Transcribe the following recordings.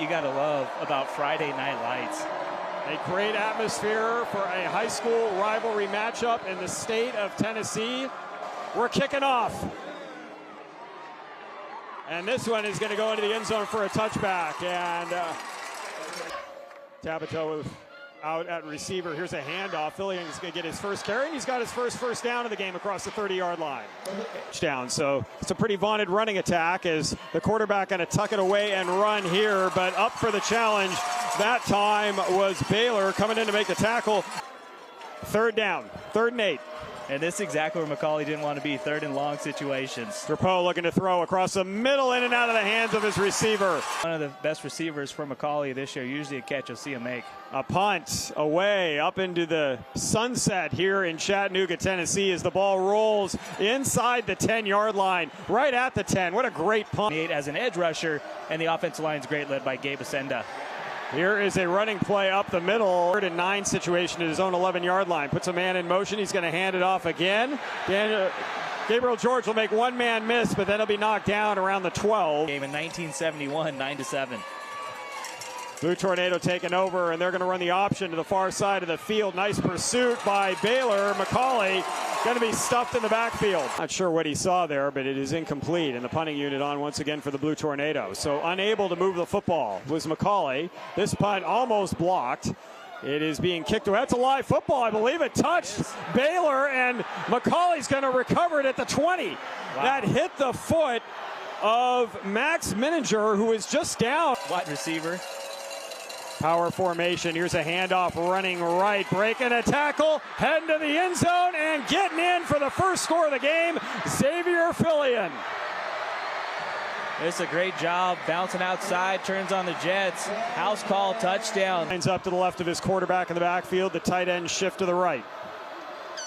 You gotta love about Friday Night Lights. A great atmosphere for a high school rivalry matchup in the state of Tennessee. We're kicking off. And this one is going to go into the end zone for a touchback. And Tabito out at receiver. Here's a handoff. Fillion is going to get his first carry. He's got his first down of the game across the 30-yard line. Touchdown. So it's a pretty vaunted running attack as the quarterback going to tuck it away and run here. But up for the challenge that time was Baylor coming in to make the tackle. Third down, 3rd and 8. And this is exactly where McCallie didn't want to be, 3rd and long situations. Drapeau looking to throw across the middle, in and out of the hands of his receiver. One of the best receivers for McCallie this year. Usually a catch you'll see him make. A punt away up into the sunset here in Chattanooga, Tennessee, as the ball rolls inside the 10-yard line, right at the 10. What a great punt. As an edge rusher, and the offensive line's great, led by Gabe Asenda. Here is a running play up the middle. 3rd and 9 situation at his own 11-yard line. Puts a man in motion. He's going to hand it off again. Gabriel George will make one man miss, but then he'll be knocked down around the 12. Game in 1971, 9-7. Blue Tornado taking over, and they're going to run the option to the far side of the field. Nice pursuit by Baylor. McCallie going to be stuffed in the backfield. Not sure what he saw there, but it is incomplete. And the punting unit on once again for the Blue Tornado. So unable to move the football was McCallie. This punt almost blocked. It is being kicked away. That's a live football. I believe it touched Baylor, and McCallie's going to recover it at the 20. Wow. That hit the foot of Max Mininger, who is just down. Wide receiver. Power formation. Here's a handoff running right, breaking a tackle, heading to the end zone, and getting in for the first score of the game, Xavier Fillion. It's a great job bouncing outside, turns on the Jets. House call, touchdown. Lines up to the left of his quarterback in the backfield. The tight end shift to the right.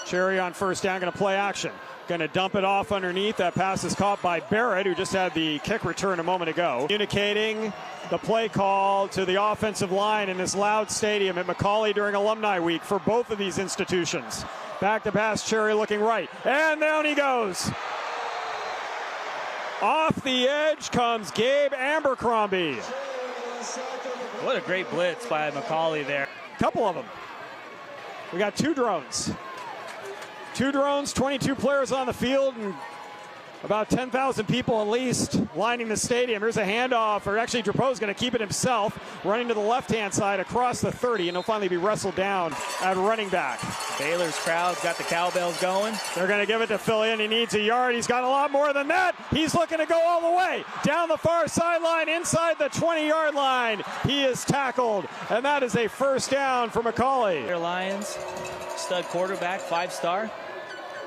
Cherry on first down, going to play action. Going to dump it off underneath. That pass is caught by Barrett, who just had the kick return a moment ago. Communicating the play call to the offensive line in this loud stadium at McCallie during Alumni Week for both of these institutions. Back to pass, Cherry looking right. And down he goes. Off the edge comes Gabe Abercrombie. What a great blitz by McCallie there. Couple of them. We got 2 drones. 2 drones, 22 players on the field, and about 10,000 people at least lining the stadium. Here's a handoff, or actually Drapeau's going to keep it himself, running to the left-hand side across the 30, and he'll finally be wrestled down at running back. Baylor's crowd's got the cowbells going. They're going to give it to Fillion. He needs a yard. He's got a lot more than that. He's looking to go all the way down the far sideline, inside the 20-yard line. He is tackled, and that is a first down for McCallie. Their Lions, stud quarterback, 5-star.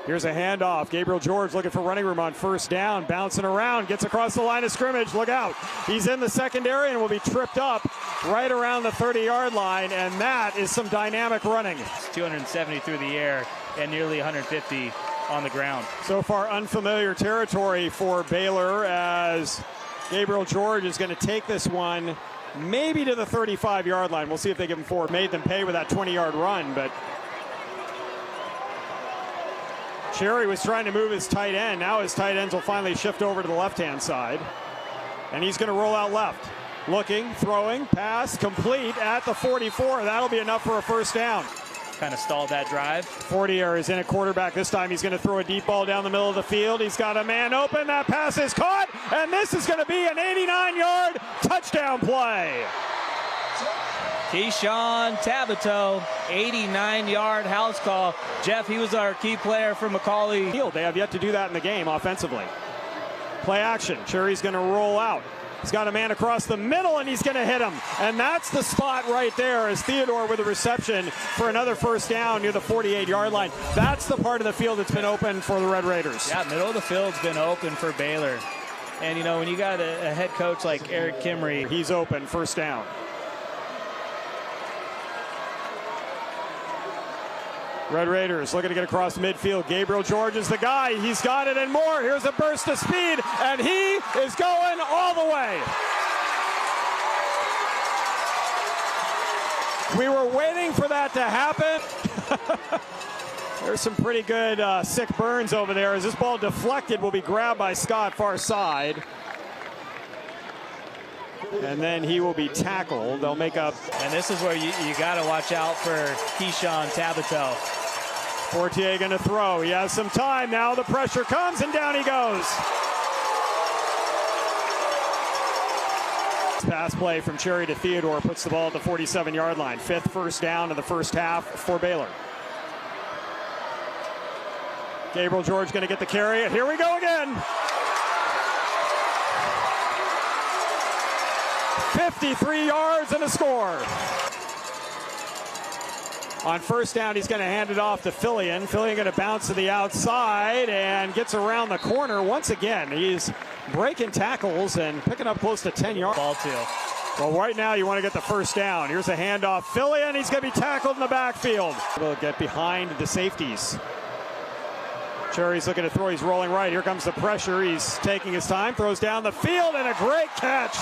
Here's a handoff. Gabriel George looking for running room on first down. Bouncing around. Gets across the line of scrimmage. Look out. He's in the secondary and will be tripped up right around the 30-yard line. And that is some dynamic running. It's 270 through the air and nearly 150 on the ground. So far, unfamiliar territory for Baylor as Gabriel George is going to take this one maybe to the 35-yard line. We'll see if they give him 4. Made them pay with that 20-yard run, but Cherry was trying to move his tight end. Now his tight ends will finally shift over to the left-hand side. And he's going to roll out left. Looking, throwing, pass, complete at the 44. That'll be enough for a first down. Kind of stalled that drive. 40 is in a quarterback. This time he's going to throw a deep ball down the middle of the field. He's got a man open. That pass is caught. And this is going to be an 89-yard touchdown play. Keyshawn Tabito, 89-yard house call. Jeff, he was our key player for McCallie. They have yet to do that in the game offensively. Play action. Cherry's going to roll out. He's got a man across the middle, and he's going to hit him. And that's the spot right there as Theodore with a reception for another first down near the 48-yard line. That's the part of the field that's been open for the Red Raiders. Yeah, middle of the field's been open for Baylor. And, you know, when you got a head coach like Eric Kimry, he's open, first down. Red Raiders looking to get across midfield. Gabriel George is the guy. He's got it and more. Here's a burst of speed, and he is going all the way. We were waiting for that to happen. There's some pretty good sick burns over there as this ball deflected will be grabbed by Scott far side. and then he will be tackled. They'll make up. And this is where you got to watch out for Keyshawn Tabito. Fortier going to throw. He has some time now. The pressure comes, and down he goes. Pass play from Cherry to Theodore puts the ball at the 47-yard line. 5th first down in the first half for Baylor. Gabriel George going to get the carry. Here we go again. 53 yards and a score. On first down, he's going to hand it off to Fillion. Fillion going to bounce to the outside and gets around the corner once again. He's breaking tackles and picking up close to 10 yards. Ball two. Well, right now you want to get the first down. Here's a handoff. Fillion, he's going to be tackled in the backfield. He'll get behind the safeties. Cherry's looking to throw. He's rolling right. Here comes the pressure. He's taking his time. Throws down the field, and a great catch.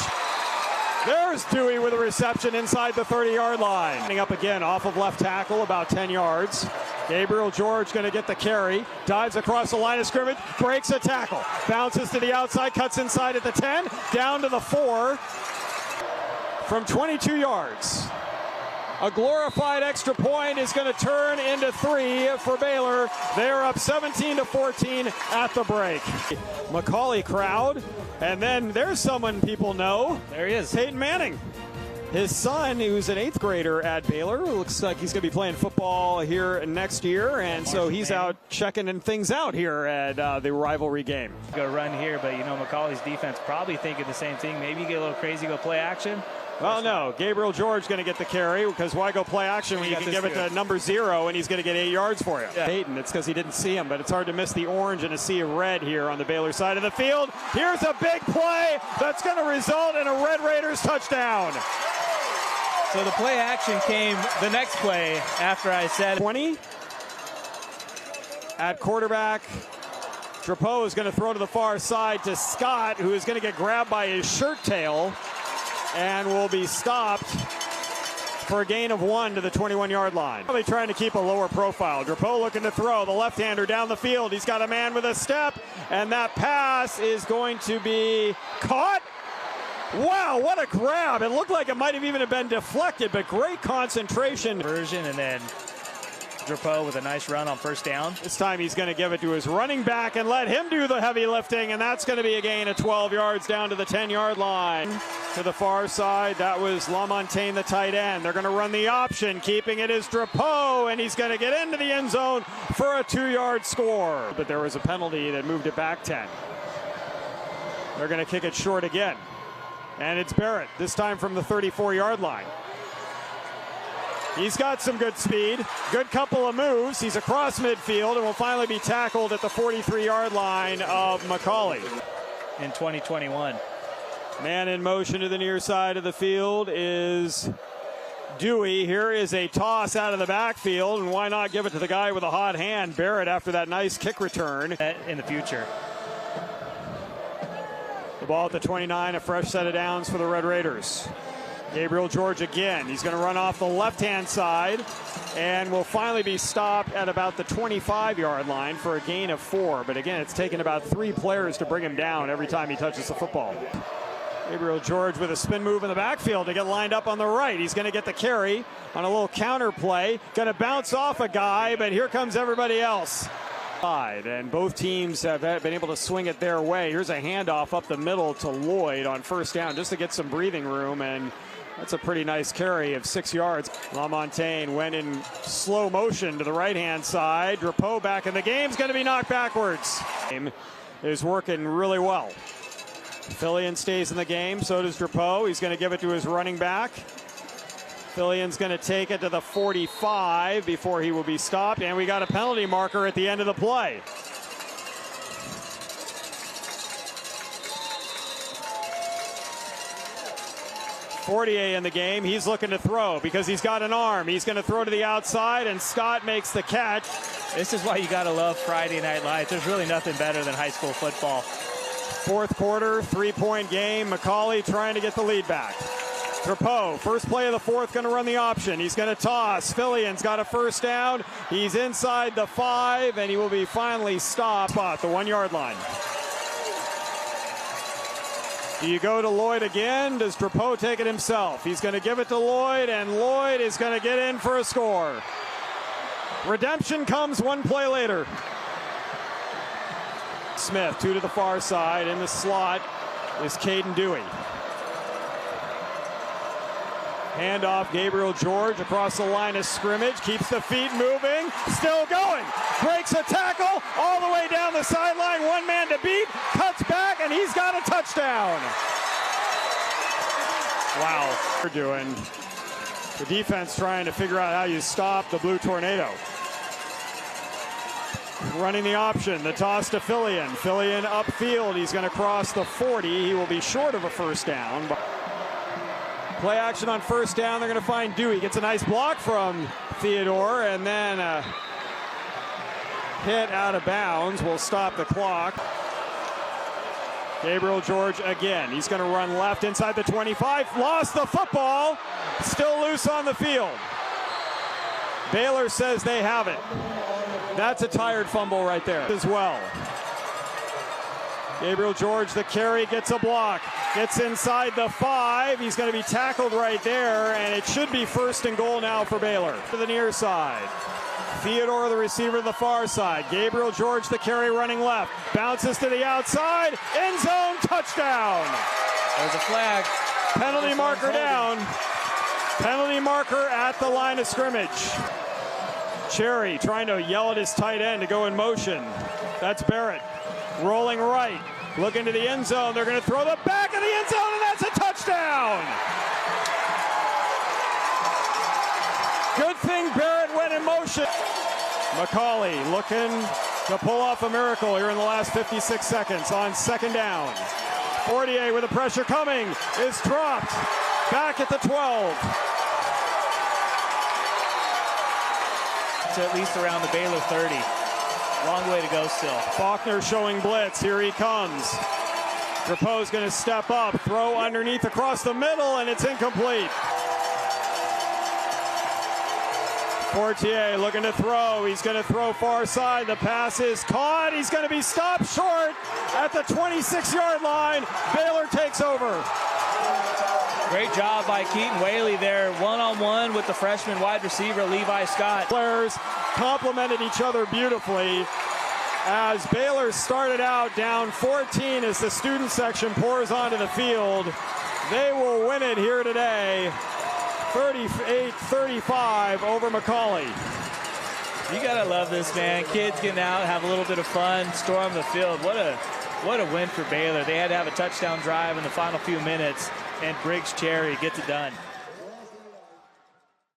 There's Dewey with a reception inside the 30-yard line. Ending up again off of left tackle, about 10 yards. Gabriel George going to get the carry. Dives across the line of scrimmage. Breaks a tackle. Bounces to the outside. Cuts inside at the 10. Down to the 4. From 22 yards. A glorified extra point is going to turn into 3 for Baylor. They're up 17-14 at the break. McCallie crowd. And then there's someone people know. There he is. Peyton Manning. His son, who's an 8th grader at Baylor, looks like he's going to be playing football here next year. And so he's out checking things out here at the rivalry game. Go run here, but you know, McCallie's defense probably thinking the same thing. Maybe get a little crazy, go play action. Well, no. Gabriel George going to get the carry because why go play action when you can give it to number 0 and he's going to get 8 yards for you. Yeah. Peyton, it's because he didn't see him, but it's hard to miss the orange and a sea of red here on the Baylor side of the field. Here's a big play that's going to result in a Red Raiders touchdown. So the play action came the next play after I said 20 at quarterback. Drapeau is going to throw to the far side to Scott, who is going to get grabbed by his shirt tail and will be stopped for a gain of 1 to the 21-yard line. Probably trying to keep a lower profile. Drapeau looking to throw. The left-hander down the field. He's got a man with a step, and that pass is going to be caught. Wow, what a grab. It looked like it might have even been deflected, but great concentration. Version, and then Drapeau with a nice run on first down. This time he's going to give it to his running back and let him do the heavy lifting, and that's going to be a gain of 12 yards down to the 10-yard line. To the far side, that was LaMontagne, the tight end. They're going to run the option. Keeping it is Drapeau, and he's going to get into the end zone for a 2-yard score. But there was a penalty that moved it back 10. They're going to kick it short again. And it's Barrett, this time from the 34-yard line. He's got some good speed, good couple of moves. He's across midfield and will finally be tackled at the 43-yard line of McCallie. In 2021. Man in motion to the near side of the field is Dewey. Here is a toss out of the backfield, and why not give it to the guy with a hot hand, Barrett, after that nice kick return. In the future. The ball at the 29, a fresh set of downs for the Red Raiders. Gabriel George again. He's going to run off the left-hand side and will finally be stopped at about the 25-yard line for a gain of 4. But again, it's taken about 3 players to bring him down every time he touches the football. Gabriel George with a spin move in the backfield to get lined up on the right. He's going to get the carry on a little counter play. Going to bounce off a guy, but here comes everybody else. And both teams have been able to swing it their way. Here's a handoff up the middle to Lloyd on first down just to get some breathing room, and that's a pretty nice carry of 6 yards. LaMontagne went in slow motion to the right-hand side. Drapeau back in the game. Is going to be knocked backwards. Is working really well. Fillion stays in the game. So does Drapeau. He's going to give it to his running back. Fillion's going to take it to the 45 before he will be stopped. And we got a penalty marker at the end of the play. Fortier in the game. He's looking to throw because he's got an arm. He's going to throw to the outside, and Scott makes the catch. This is why you got to love Friday Night Lights. There's really nothing better than high school football. 4th quarter, 3-point game. McCallie trying to get the lead back. Drapeau, first play of the 4th, going to run the option. He's going to toss. Fillion's got a first down. He's inside the 5, and he will be finally stopped at the 1-yard line. Do you go to Lloyd again? Does Drapeau take it himself? He's going to give it to Lloyd, and Lloyd is going to get in for a score. Redemption comes one play later. Smith, 2 to the far side. In the slot is Caden Dewey. Handoff, Gabriel George across the line of scrimmage. Keeps the feet moving. Still going. Breaks a tackle all the way down the sideline. One man to beat. Cuts back, and he's got a touchdown. Wow. We're doing the defense trying to figure out how you stop the Blue Tornado. Running the option, the toss to Fillion. Fillion upfield, he's going to cross the 40. He will be short of a first down. Play action on first down, they're going to find Dewey. Gets a nice block from Theodore, and then a hit out of bounds will stop the clock. Gabriel George again, he's going to run left inside the 25. Lost the football, still loose on the field. Baylor says they have it. That's a tired fumble right there as well. Gabriel George, the carry, gets a block. Gets inside the 5. He's going to be tackled right there, and it should be first and goal now for Baylor. To the near side. Theodore, the receiver, to the far side. Gabriel George, the carry, running left. Bounces to the outside. End zone, touchdown. There's a flag. Penalty marker down. Penalty marker at the line of scrimmage. Cherry trying to yell at his tight end to go in motion. That's Barrett. Rolling right. Looking to the end zone. They're going to throw the back of the end zone, and that's a touchdown. Good thing Barrett went in motion. McCallie looking to pull off a miracle here in the last 56 seconds on second down. Fortier with the pressure coming is dropped. Back at the 12. To at least around the Baylor 30. Long way to go still. Faulkner showing blitz. Here he comes. Drapeau's going to step up. Throw underneath across the middle, and it's incomplete. Fortier looking to throw. He's going to throw far side. The pass is caught. He's going to be stopped short at the 26-yard line. Baylor takes over. Great job by Keaton Whaley there, one-on-one with the freshman wide receiver Levi Scott. Players complemented each other beautifully as Baylor started out down 14 as the student section pours onto the field. They will win it here today, 38-35 over McCallie. You gotta love this, man. Kids getting out, have a little bit of fun, storm the field. What a win for Baylor. They had to have a touchdown drive in the final few minutes, and Briggs Cherry gets it done.